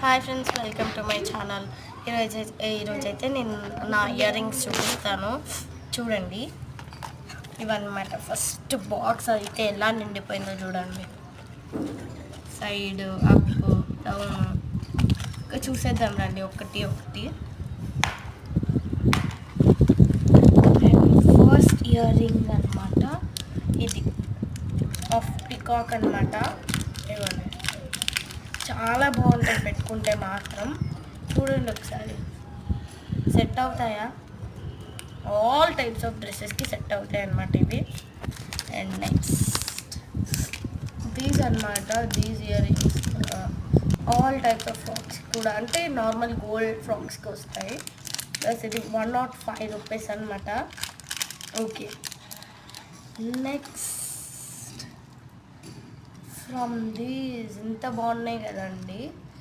Hi friends, welcome to my channel. ఈరోజైతే నేను నా ఇయర్ రింగ్స్ చూపిస్తాను. చూడండి, ఇవన్నమాట. ఫస్ట్ బాక్స్ అయితే ఎలా నిండిపోయిందో చూడండి. Side, up, down. చూసేద్దాం రండి ఒకటి ఒకటి. ఫస్ట్ ఇయర్ రింగ్ అనమాట ఇది, ఆఫ్ పికాక్ అనమాట. ఇవ్వండి, చాలా బాగుంటుంది పెట్టుకుంటే మాత్రం. చూడండి ఒకసారి, సెట్ అవుతాయా? ఆల్ టైప్స్ ఆఫ్ డ్రెస్సెస్కి సెట్ అవుతాయి అన్నమాట ఇవి. అండ్ నెక్స్ట్ దీస్ అనమాట, these ear rings all types of frocks కూడా, అంటే నార్మల్ గోల్డ్ ఫ్రాక్స్కి వస్తాయి. ప్లస్ ఇది 105 రూపీస్ అనమాట. ఓకే, నెక్స్ట్ ఫ్రమ్ దీస్ ఇంత బాగున్నాయి కదండి.